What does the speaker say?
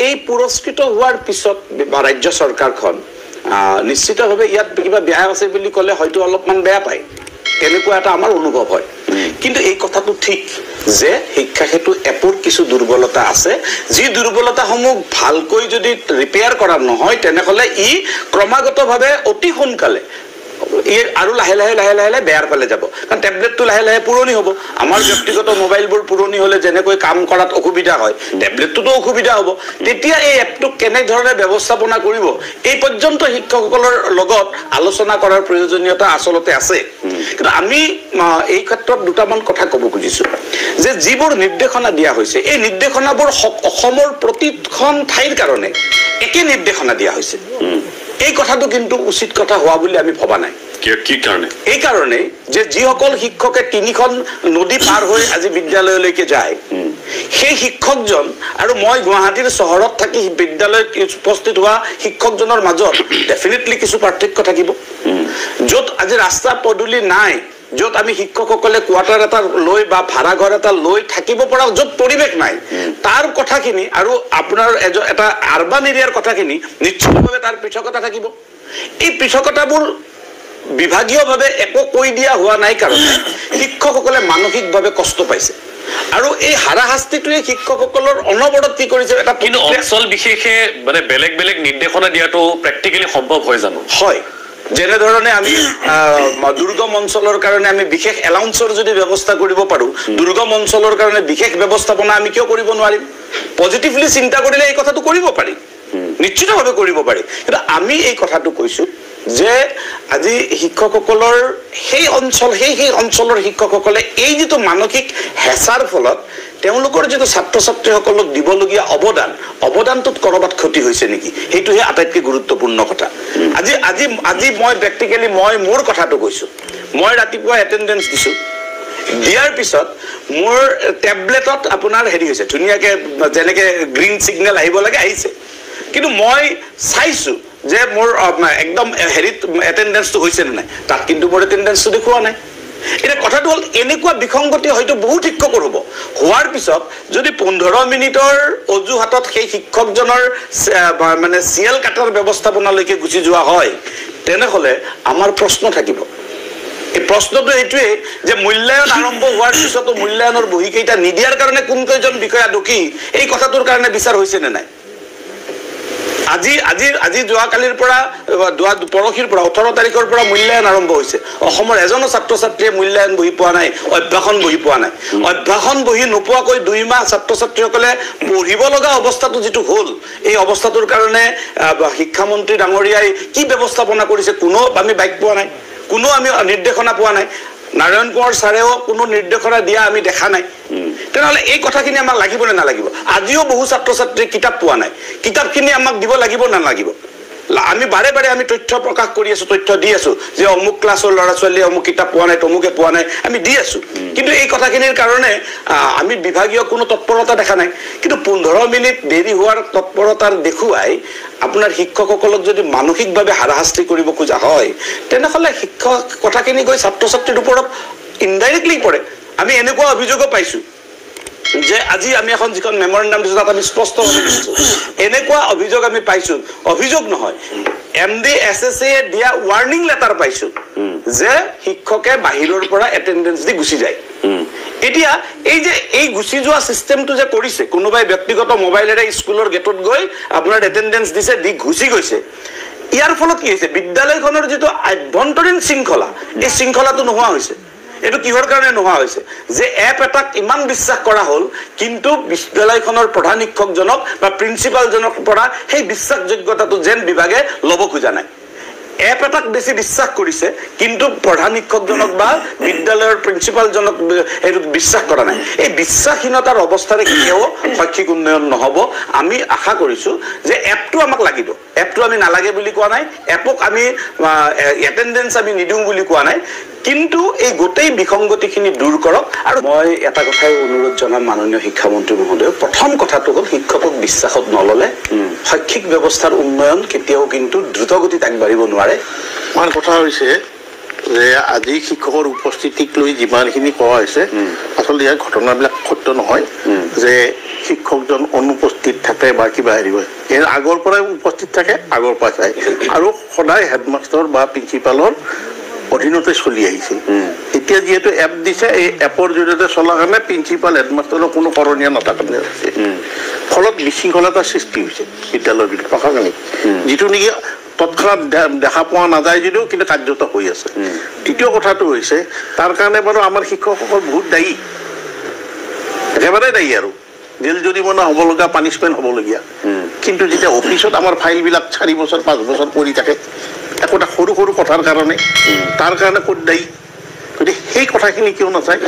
এই পুৰস্কৃত হোৱাৰ পিছত ৰাজ্য চৰকাৰখন নিশ্চিতভাৱে ইয়াত কিবা বেয়া আছে বুলি ক'লে হয়তো অলপমান বেয়া পায় তেনেকুৱা এটা আমাৰ অনুভৱ হয় কিন্তু এই কথাটো ঠিক যে শিক্ষা হেতু এপৰ কিছু দুৰ্বলতা আছে যি দুৰ্বলতাসমূহ ভালকৈ যদি ৰিপেয়াৰ কৰা নহয় তেনেহলে ই ক্ৰমাগতভাৱে অতি সোনকালে আৰু লাহে লাহে লাহে লাহে বেয়াৰ ফালে যাব কাৰণ টেবলেটটো লাহে লাহে পুৰণি হ'ব আমাৰ ব্যক্তিগত মোবাইলবোৰ পুৰণি হ'লে যেনেকৈ কাম কৰাত অসুবিধা হয় টেবলেটটোতো অসুবিধা হ'ব তেতিয়া এই এপটো কেনে ধৰণে ব্যৱস্থাপনা কৰিব এই পৰ্যন্ত শিক্ষকসকলৰ লগত আলোচনা কৰাৰ প্ৰয়োজনীয়তা আচলতে আছে কিন্তু আমি এই ক্ষেত্ৰত দুটামান কথা ক'ব খুজিছো যে যিবোৰ নিৰ্দেশনা দিয়া হৈছে এই নিৰ্দেশনাবোৰ অসমৰ প্ৰতিখন ঠাইৰ কাৰণে একে নিৰ্দেশনা দিয়া হৈছে এই কথাটো কিন্তু উচিত কথা হোৱা বুলি আমি ভবা নাই কি কাৰণে এই কাৰণে যে যিসকল শিক্ষকে তিনিখন নদী পাৰ হৈ আজি বিদ্যালয়লৈকে যায় সেই শিক্ষকজন আৰু মই গুৱাহাটীৰ চহৰত থাকি বিদ্যালয়ত উপস্থিত হোৱা শিক্ষকজনৰ মাজত ডেফিনেটলি কিছু পাৰ্থক্য থাকিব য'ত আজি ৰাস্তা পদূলি নাই য'ত আমি শিক্ষকসকলে কোৱাৰ্টাৰ এটা লৈ বা ভাড়া ঘৰ এটা লৈ থাকিব পৰা য'ত পৰিৱেশ নাই তাৰ কথাখিনি আৰু আপোনাৰ এটা আৰবান এৰিয়াৰ কথাখিনি নিশ্চিতভাৱে তাৰ পৃথকতা থাকিব এই পৃথকতাবোৰ বিভাগীয়ভাৱে একো কৈ দিয়া হোৱা নাই কাৰণে শিক্ষকসকলে মানসিকভাৱে কষ্ট পাইছে আৰু এই হাৰাশাস্তিটোৱে শিক্ষকসকলৰ অনবৰত কি কৰিছে এটা কিন্তু অঞ্চল বিশেষে মানে বেলেগ বেলেগ নিৰ্দেশনা দিয়াটো প্ৰেক্টিকেলি সম্ভৱ হয় জানো হয় যেনে ধৰণে আমি দুৰ্গম অঞ্চলৰ কাৰণে আমি বিশেষ এলাউন্সৰ যদি ব্যৱস্থা কৰিব পাৰো দুৰ্গম অঞ্চলৰ কাৰণে বিশেষ ব্যৱস্থাপনা আমি কিয় কৰিব নোৱাৰিম পজিটিভলি চিন্তা কৰিলে এই কথাটো কৰিব পাৰি নিশ্চিতভাৱে কৰিব পাৰি কিন্তু আমি এই কথাটো কৈছো যে আজি শিক্ষকসকলৰ সেই অঞ্চলৰ শিক্ষকসকলে এই যিটো মানসিক হেঁচাৰ ফলত তেওঁলোকৰ যিটো ছাত্ৰ ছাত্ৰীসকলক দিবলগীয়া অৱদানটোত কৰবাত ক্ষতি হৈছে নেকি সেইটোহে আটাইতকৈ গুৰুত্বপূৰ্ণ কথা আজি মই প্ৰেক্টিকেলি মই মোৰ কথাটো কৈছো মই ৰাতিপুৱা এটেণ্ডেঞ্চ দিছো দিয়াৰ পিছত মোৰ টেবলেটত আপোনাৰ হেৰি হৈছে ধুনীয়াকে যেনেকে গ্ৰীণ সিগনেল আহিব লাগে আহিছে কিন্তু মই চাইছো যে মোৰ একদম হেৰিত এটেণ্ডেঞ্চটো হৈছে নে নাই তাত কিন্তু মোৰ এটেণ্ডেঞ্চটো দেখুওৱা নাই এটা কথাটো হ'ল এনেকুৱা বিসংগতি হয়তো বহুত শিক্ষকৰ হ'ব হোৱাৰ পিছত যদি 15 মিনিটৰ অজুহাতত সেই শিক্ষকজনৰ মানে সিএল কাটাৰ ব্যৱস্থাপনালৈকে গুচি যোৱা হয় তেনেহলে আমাৰ প্ৰশ্ন থাকিব এই প্ৰশ্নটো এইটোৱে যে মূল্যায়ন আৰম্ভ হোৱাৰ পিছতো মূল্যায়নৰ বহি কেইটা নিদিয়াৰ কাৰণে কোন কেইজন বিষয়া দোষী এই কথাটোৰ কাৰণে বিচাৰ হৈছে নে নাই আজি যোৱাকালিৰ পৰা পৰহিৰ পৰা 18 তাৰিখৰ পৰা মূল্যায়ন আৰম্ভ হৈছে অসমৰ এজনো ছাত্ৰ ছাত্ৰীয়ে মূল্যায়ন বহি পোৱা নাই অভ্যাসন বহি পোৱা নাই অভ্যাসন বহি নোপোৱাকৈ 2 মাহ ছাত্ৰ ছাত্ৰীসকলে পঢ়িব লগা অৱস্থাটো যিটো হ'ল এই অৱস্থাটোৰ কাৰণে শিক্ষামন্ত্ৰী ডাঙৰীয়াই কি ব্যৱস্থাপনা কৰিছে কোনো আমি বাইক পোৱা নাই কোনো আমি নিৰ্দেশনা পোৱা নাই নাৰায়ণ কোঁৱৰ ছাৰেও কোনো নিৰ্দেশনা দিয়া আমি দেখা নাই তেনেহলে এই কথাখিনি আমাক লাগিব নে নালাগিব আজিও বহু ছাত্ৰ ছাত্ৰী কিতাপ পোৱা নাই কিতাপখিনি আমাক দিব লাগিব না লাগিব আমি বাৰে বাৰে আমি তথ্য প্ৰকাশ কৰি আছো তথ্য দি আছো যে অমুক ক্লাছৰ ল'ৰা ছোৱালীয়ে অমুক কিতাপ পোৱা নাই তমুকে পোৱা নাই আমি দি আছো কিন্তু এই কথাখিনিৰ কাৰণে আমি বিভাগীয় কোনো তৎপৰতা দেখা নাই কিন্তু 15 মিনিট দেৰি হোৱাৰ তৎপৰতাৰ দেখুৱাই আপোনাৰ শিক্ষকসকলক যদি মানসিকভাৱে হাৰাশাস্তি কৰিব খোজা হয় তেনেহলে শিক্ষক কথাখিনি গৈ ছাত্ৰ ছাত্ৰীৰ ওপৰত ইনডাইৰেক্টলি পৰে আমি এনেকুৱা অভিযোগো পাইছো যে আজি আমি এখন যিখন মেমৰেণ্ডাম দিছো তাত আমি স্পষ্টভাৱে দিছো এনেকুৱা অভিযোগ আমি পাইছো অভিযোগ নহয় এমডি এছএছএ দিয়া ৱাৰ্নিং লেটাৰ পাইছো যে শিক্ষকে বাহিৰৰ পৰা এটেণ্ডেঞ্চ দি গুচি যায় এতিয়া এই গুচি যোৱা সিস্টেমটো যে কৰিছে কোনোবাই ব্যক্তিগত মোবাইলেৰে স্কুলৰ গেটত গৈ আপোনাৰ এটেণ্ডেঞ্চ দিছে দি গুচি গৈছে ইয়াৰ ফলত কি হৈছে বিদ্যালয়খনৰ যিটো আভ্যন্তৰীণ শৃংখলা এই শৃংখলাটো নোহোৱা হৈছে এটো কিহৰ কাৰণে নোহোৱা হৈছে যে এপ এটাক ইমান বিশ্বাস কৰা হ'ল কিন্তু বিদ্যালয়খনৰ প্ৰধান শিক্ষকজনক বা প্ৰিন্সিপালজনক পৰা সেই বিশ্বাসযোগ্যতাটো যেন বিভাগে ল'ব খোজা নাই এপ এটাক বেছি বিশ্বাস কৰিছে কিন্তু প্ৰধান শিক্ষকজনক বা বিদ্যালয়ৰ প্ৰিন্সিপালজনক এইটো বিশ্বাস কৰা নাই এই বিশ্বাসহীনতাৰ অৱস্থাৰে কেতিয়াও শৈক্ষিক উন্নয়ন নহব আমি আশা কৰিছো যে এপটো আমাক লাগিব এপটো আমি নালাগে বুলি কোৱা নাই এপক আমি এটেণ্ডেঞ্চ আমি নিদিওঁ বুলি কোৱা নাই কিন্তু এই গোটেই বিসংগতিখিনি দূৰ কৰক আৰু মই এটা কথাই অনুৰোধ জনাম মাননীয় শিক্ষামন্ত্ৰী মহোদয় প্ৰথম কথাটো হ'ল শিক্ষকক বিশ্বাসত নললে শৈক্ষিক ব্যৱস্থাৰ উন্নয়ন কেতিয়াও কিন্তু দ্ৰুতগতিত আগবাঢ়িব নোৱাৰে মান কথা হৈছে যে আজি শিক্ষকৰ উপস্থিতিক লৈ যিমানখিনি কোৱা হৈছে আসলে ইয়াৰ ঘটনাবিলাক সত্য নহয় যে শিক্ষকজন অনুপস্থিত থাকে বা কিবা হেৰি হয় এই আগৰ পৰাই উপস্থিত থাকে আগৰ পৰা চাই আৰু সদায় হেডমাষ্টাৰ বা প্ৰিন্সিপালৰ অধীনতে চলি আহিছিল এতিয়া যিহেতু এপ দিছে এই এপৰ জৰিয়তে চলাৰ কাৰণে প্ৰিন্সিপাল হেডমাষ্টাৰৰ কোনো কৰণীয় নাথাকে ফলত বিশৃংখলতাৰ সৃষ্টি হৈছে বিদ্যালয়ৰ ভিতৰত প্ৰশাসনিক যিটো নেকি তৎক্ষণাৎ দেখা পোৱা নাযায় যদিও কিন্তু কাৰ্যত হৈ আছে তৃতীয় কথাটো হৈছে তাৰ কাৰণে বাৰু আমাৰ শিক্ষকসকল বহুত দায়ী একেবাৰে দায়ী আৰু জেল জৰিমনা হ'ব লগা পানিছমেণ্ট হ'বলগীয়া কিন্তু যেতিয়া অফিচত আমাৰ ফাইলবিলাক 4 বছৰ 5 বছৰ পৰি থাকে একোটা সৰু সৰু কথাৰ কাৰণে তাৰ কাৰণে ক'ত দায়ী গতিকে সেই কথাখিনি কিয় নাচায়